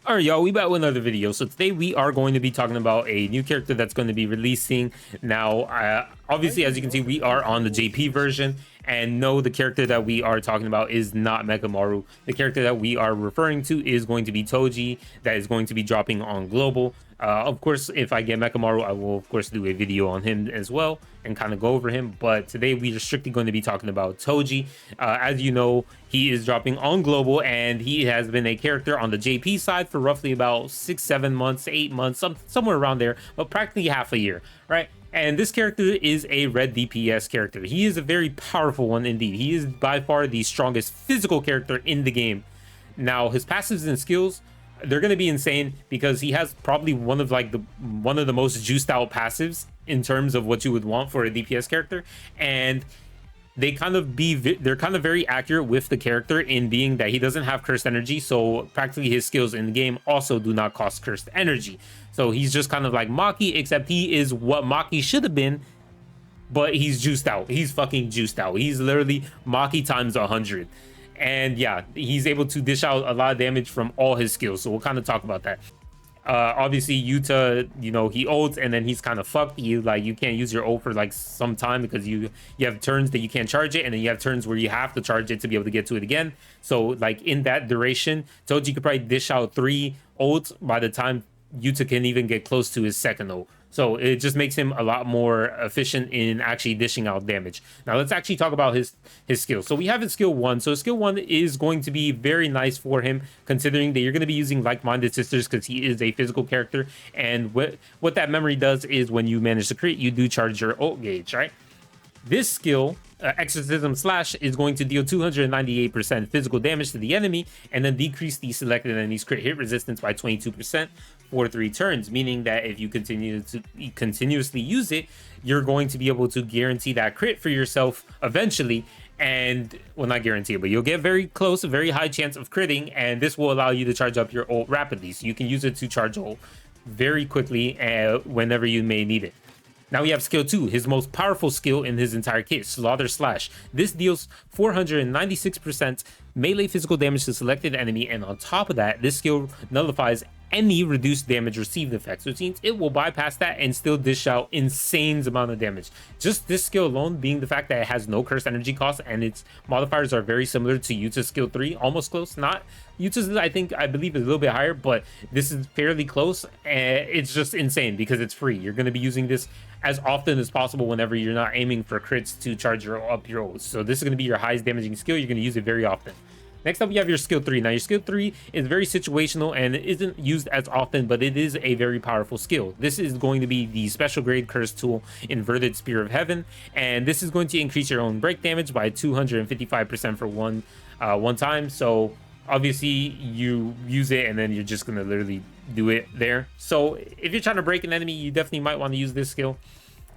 All right, y'all, we back with another video. So today we are going to be talking about a new character that's going to be releasing now. Obviously, as you can see, we are on the JP version, and no, the character that we are talking about is not Mekamaru. The character that we are referring to is going to be Toji, that is going to be dropping on global. Of course, if I get Mekamaru, I will of course do a video on him as well and kind of go over him. But today we are strictly going to be talking about Toji. As you know, he is dropping on global, and he has been a character on the JP side for roughly about 6-7 months, 8 months, somewhere around there, but practically half a year, right? And this character is a red DPS character. He is a very powerful one indeed. He is by far the strongest physical character in the game. Now, his passives and skills, they're going to be insane because he has probably one of the most juiced out passives in terms of what you would want for a DPS character, and they're kind of very accurate with the character in being that he doesn't have cursed energy, so practically his skills in the game also do not cost cursed energy. So he's just kind of like Maki, except he is what Maki should have been, but he's juiced out. He's fucking juiced out. He's literally Maki times 100. And yeah, he's able to dish out a lot of damage from all his skills, so we'll kind of talk about that. Obviously Yuta, you know, he ults and then he's kind of fucked. You can't use your ult for like some time because you have turns that you can't charge it, and then you have turns where you have to charge it to be able to get to it again. So like in that duration, Toji could probably dish out 3 ults by the time Yuta can even get close to his second ult. So it just makes him a lot more efficient in actually dishing out damage. Now let's actually talk about his skills. So we have his skill 1. So skill 1 is going to be very nice for him, considering that you're going to be using like-minded sisters because he is a physical character. And what that memory does is when you manage to crit, you do charge your ult gauge, right? This skill, Exorcism Slash, is going to deal 298% physical damage to the enemy and then decrease the selected enemy's crit hit resistance by 22% for 3 turns, meaning that if you continuously use it, you're going to be able to guarantee that crit for yourself eventually. And well, not guarantee, but you'll get very close, a very high chance of critting, and this will allow you to charge up your ult rapidly. So you can use it to charge ult very quickly whenever you may need it. Now we have skill 2, his most powerful skill in his entire kit, Slaughter Slash. This deals 496% melee physical damage to selected enemy, and on top of that, this skill nullifies any reduced damage received effects, which means it will bypass that and still dish out insane amount of damage. Just this skill alone, being the fact that it has no cursed energy cost and its modifiers are very similar to Yuta's skill 3, almost close. Not Yuta's, I believe, is a little bit higher, but this is fairly close. And it's just insane because it's free. You're going to be using this as often as possible whenever you're not aiming for crits to charge up your ults. So this is going to be your highest damaging skill. You're going to use it very often. Next up, you have your skill 3. Now, your skill 3 is very situational and isn't used as often, but it is a very powerful skill. This is going to be the special grade curse tool, Inverted Spear of Heaven, and this is going to increase your own break damage by 255% for one time. So obviously, you use it and then you're just going to literally do it there. So if you're trying to break an enemy, you definitely might want to use this skill.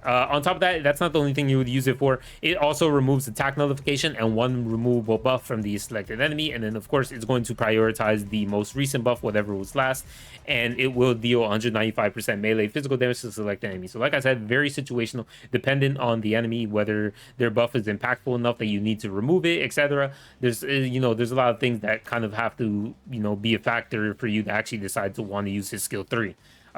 On top of that, that's not the only thing you would use it for. It also removes attack nullification and 1 removable buff from the selected enemy, and then of course it's going to prioritize the most recent buff, whatever was last, and it will deal 195% melee physical damage to select enemy. So like I said, very situational, dependent on the enemy, whether their buff is impactful enough that you need to remove it, etc. There's there's a lot of things that kind of have to be a factor for you to actually decide to want to use his skill 3.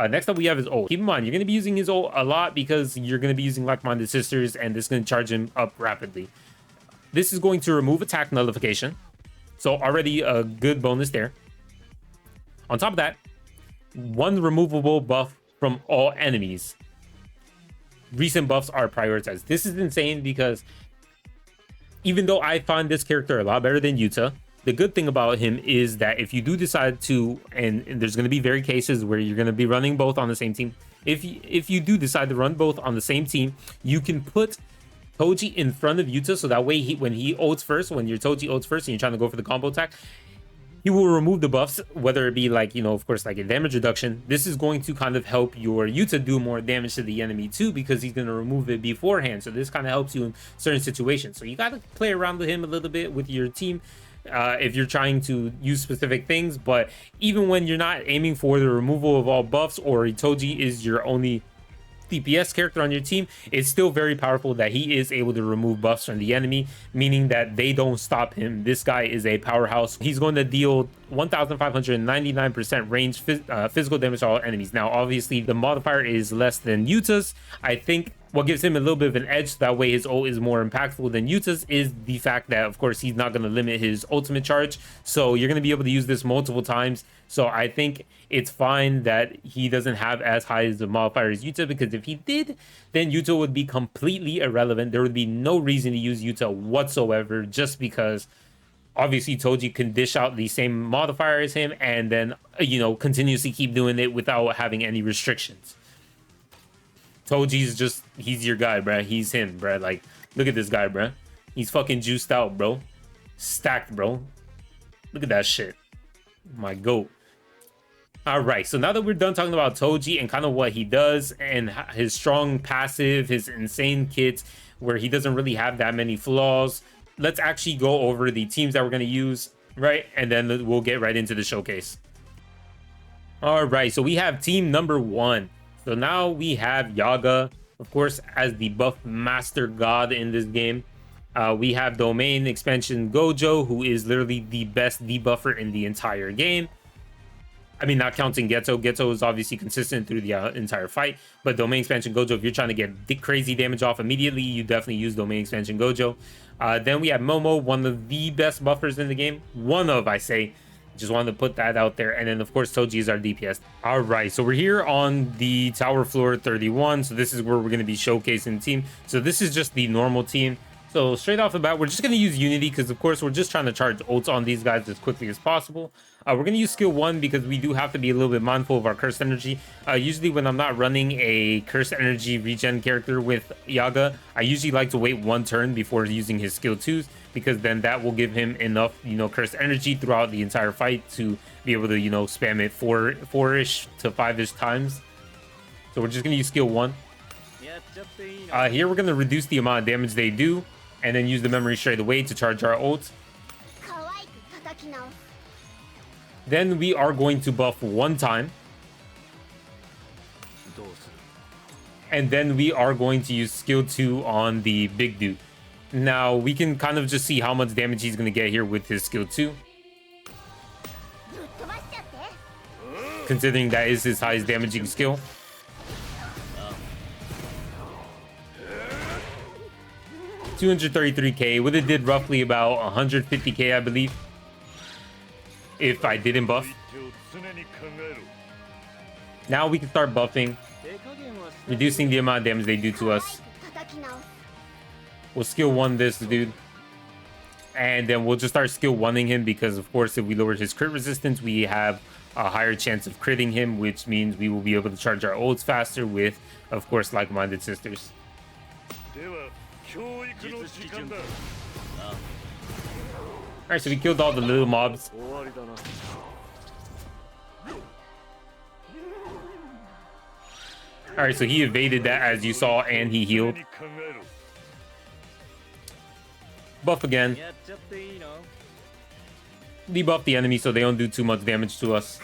Next up, we have his ult. Keep in mind, you're going to be using his ult a lot because you're going to be using like-minded sisters, and this is going to charge him up rapidly. This is going to remove attack nullification, so already a good bonus there. On top of that, 1 removable buff from all enemies. Recent buffs are prioritized. This is insane because even though I find this character a lot better than Yuta, the good thing about him is that if you do decide to, and there's going to be very cases where you're going to be running both on the same team. If you do decide to run both on the same team, you can put Toji in front of Yuta, so that way when he ults first, when your Toji ults first and you're trying to go for the combo attack, he will remove the buffs, whether it be like, of course, like a damage reduction. This is going to kind of help your Yuta do more damage to the enemy too, because he's going to remove it beforehand. So this kind of helps you in certain situations. So you got to play around with him a little bit with your team if you're trying to use specific things. But even when you're not aiming for the removal of all buffs, or Toji is your only DPS character on your team, it's still very powerful that he is able to remove buffs from the enemy, meaning that they don't stop him. This guy is a powerhouse. He's going to deal 1,599% range physical damage to all enemies. Now, obviously, the modifier is less than Yuta's. I think what gives him a little bit of an edge, that way his ult is more impactful than Yuta's, is the fact that, of course, he's not going to limit his ultimate charge. So you're going to be able to use this multiple times. So I think it's fine that he doesn't have as high as the modifier as Yuta, because if he did, then Yuta would be completely irrelevant. There would be no reason to use Yuta whatsoever, just because obviously Toji can dish out the same modifier as him and then, you know, continuously keep doing it without having any restrictions. Toji's just, he's your guy, bruh. He's him, bruh. Like, look at this guy, bruh. He's fucking juiced out, bro. Stacked, bro. Look at that shit. My goat. All right, so now that we're done talking about Toji and kind of what he does and his strong passive, his insane kits, where he doesn't really have that many flaws, let's actually go over the teams that we're going to use, right? And then we'll get right into the showcase. All right, so we have team number 1. So now we have Yaga, of course, as the buff master god in this game. We have domain expansion Gojo, who is literally the best debuffer in the entire game. I mean, not counting Geto. Geto is obviously consistent through the entire fight, but domain expansion Gojo, if you're trying to get crazy damage off immediately, you definitely use domain expansion Gojo. Then we have Momo, one of the best buffers in the game. One of, I say. Just wanted to put that out there. And then, of course, Toji is our DPS. All right, so we're here on the tower floor 31. So this is where we're going to be showcasing the team. So this is just the normal team. So straight off the bat, we're just going to use Unity because, of course, we're just trying to charge ults on these guys as quickly as possible. We're going to use skill 1 because we do have to be a little bit mindful of our cursed energy. Usually when I'm not running a cursed energy regen character with Yaga, I usually like to wait 1 turn before using his skill 2s, because then that will give him enough, you know, cursed energy throughout the entire fight to be able to, you know, spam it 4-ish to 5-ish times. So we're just going to use skill 1. Here we're going to reduce the amount of damage they do, and then use the memory straight away to charge our ult. Then we are going to buff 1 time. And then we are going to use skill 2 on the big dude. Now we can kind of just see how much damage he's going to get here with his skill 2. Considering that is his highest damaging skill. $233k, would have did roughly about 150k, I believe, if I didn't buff. Now we can start buffing, reducing the amount of damage they do to us. We'll skill 1 this dude, and then we'll just start skill 1ing him, because of course if we lower his crit resistance, we have a higher chance of critting him, which means we will be able to charge our ults faster with, of course, like-minded sisters. Alright, so we killed all the little mobs. Alright, so he evaded that, as you saw, and he healed. Buff again. Debuff the enemy so they don't do too much damage to us.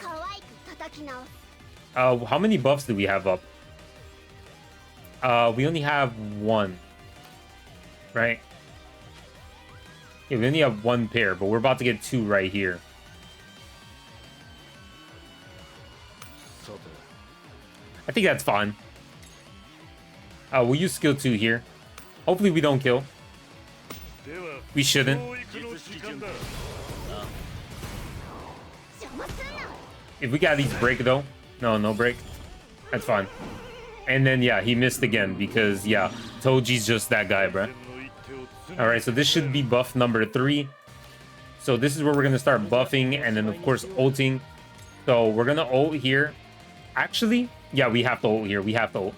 How many buffs do we have up? We only have 1. Right? Yeah, we only have 1 pair, but we're about to get 2 right here. I think that's fine. We'll use skill 2 here. Hopefully we don't kill. We shouldn't. If we got at least break though. No break. That's fine. And then yeah, he missed again because yeah, Toji's just that guy, bruh. Alright, so this should be buff number 3. So this is where we're gonna start buffing and then of course ulting. So we're gonna ult here. Actually, yeah, we have to ult here. We have to ult.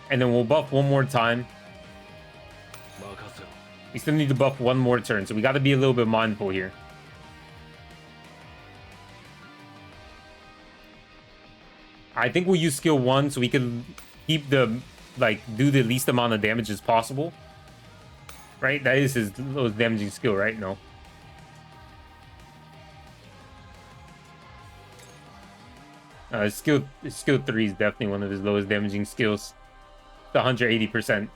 And then we'll buff 1 more time. We still need to buff 1 more turn, so we got to be a little bit mindful here. I think we'll use skill 1 so we can keep the, like, do the least amount of damage as possible. Right? That is his lowest damaging skill, right? No. Skill 3 is definitely one of his lowest damaging skills. The 180%,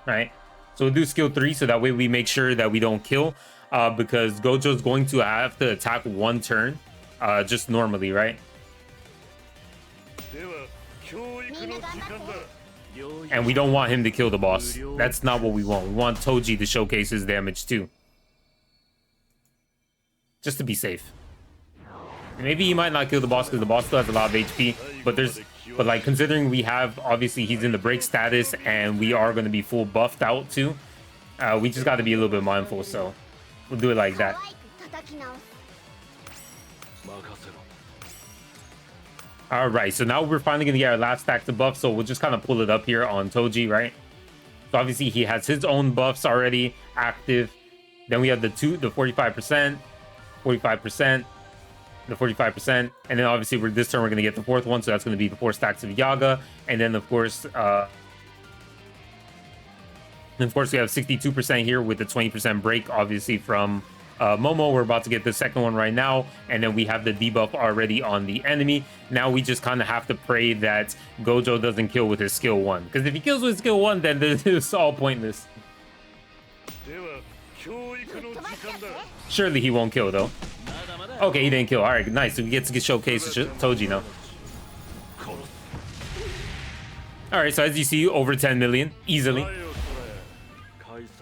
right? So we'll do skill 3 so that way we make sure that we don't kill, because Gojo's going to have to attack one turn, just normally, right? And we don't want him to kill the boss. That's not what we want. We want Toji to showcase his damage too, just to be safe. Maybe he might not kill the boss because the boss still has a lot of HP, but like considering we have, obviously he's in the break status and we are going to be full buffed out too, we just got to be a little bit mindful, so we'll do it like that. All right, so now we're finally going to get our last stack of buffs, so we'll just kind of pull it up here on Toji, right? So obviously he has his own buffs already active. Then we have the 45%, 45%, the 45%, and then obviously this turn we're going to get the fourth one, so that's going to be the 4 stacks of Yaga. And then of course we have 62% here with the 20% break, obviously from Momo. We're about to get the second one right now, and then we have the debuff already on the enemy. Now we just kind of have to pray that Gojo doesn't kill with his skill 1, because if he kills with skill 1, then it's all pointless. Surely he won't kill though. Okay, he didn't kill. All right, nice. So we get to showcase Toji now. All right, so as you see, over 10 million easily.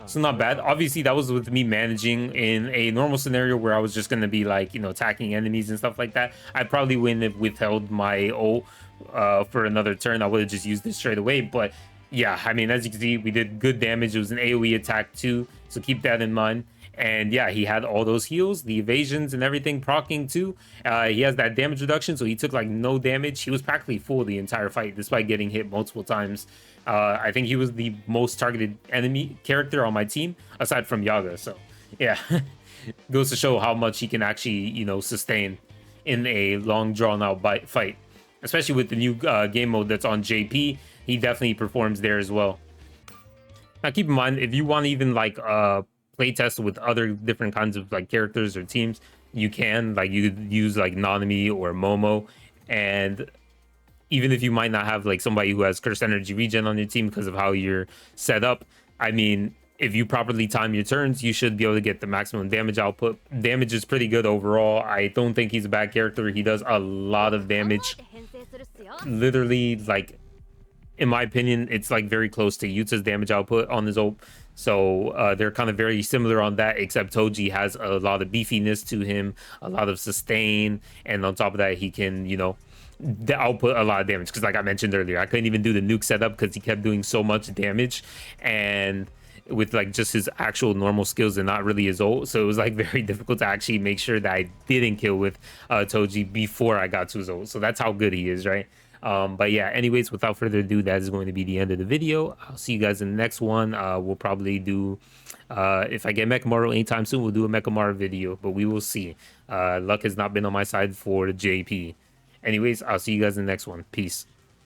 So not bad. Obviously, that was with me managing in a normal scenario where I was just going to be like, attacking enemies and stuff like that. I probably wouldn't have withheld my O for another turn. I would have just used it straight away. But yeah, I mean, as you can see, we did good damage. It was an AoE attack too, so keep that in mind. And yeah, he had all those heals, the evasions and everything proccing too. He has that damage reduction, so he took like no damage. He was practically full the entire fight despite getting hit multiple times. I think he was the most targeted enemy character on my team aside from Yaga. So yeah, goes to show how much he can actually, sustain in a long drawn out fight, especially with the new game mode that's on JP. He definitely performs there as well. Now keep in mind, if you want to even like play test with other different kinds of like characters or teams, you can, like, you could use like Nanami or Momo, and even if you might not have like somebody who has cursed energy regen on your team because of how you're set up, I mean, if you properly time your turns, you should be able to get the maximum damage output. Damage is pretty good overall. I don't think he's a bad character. He does a lot of damage. Literally, like, in my opinion, it's like very close to Yuta's damage output on his ult. So they're kind of very similar on that, except Toji has a lot of beefiness to him, a lot of sustain, and on top of that, he can, output a lot of damage. Because like I mentioned earlier, I couldn't even do the nuke setup because he kept doing so much damage, and with like just his actual normal skills and not really his ult. So it was like very difficult to actually make sure that I didn't kill with Toji before I got to his ult. So that's how good he is, right? But yeah, anyways, without further ado, that is going to be the end of the video. I'll see you guys in the next one. We'll probably do, if I get Mechamaru anytime soon, we'll do a Mechamaru video, but we will see. Luck has not been on my side for JP. Anyways, I'll see you guys in the next one. Peace.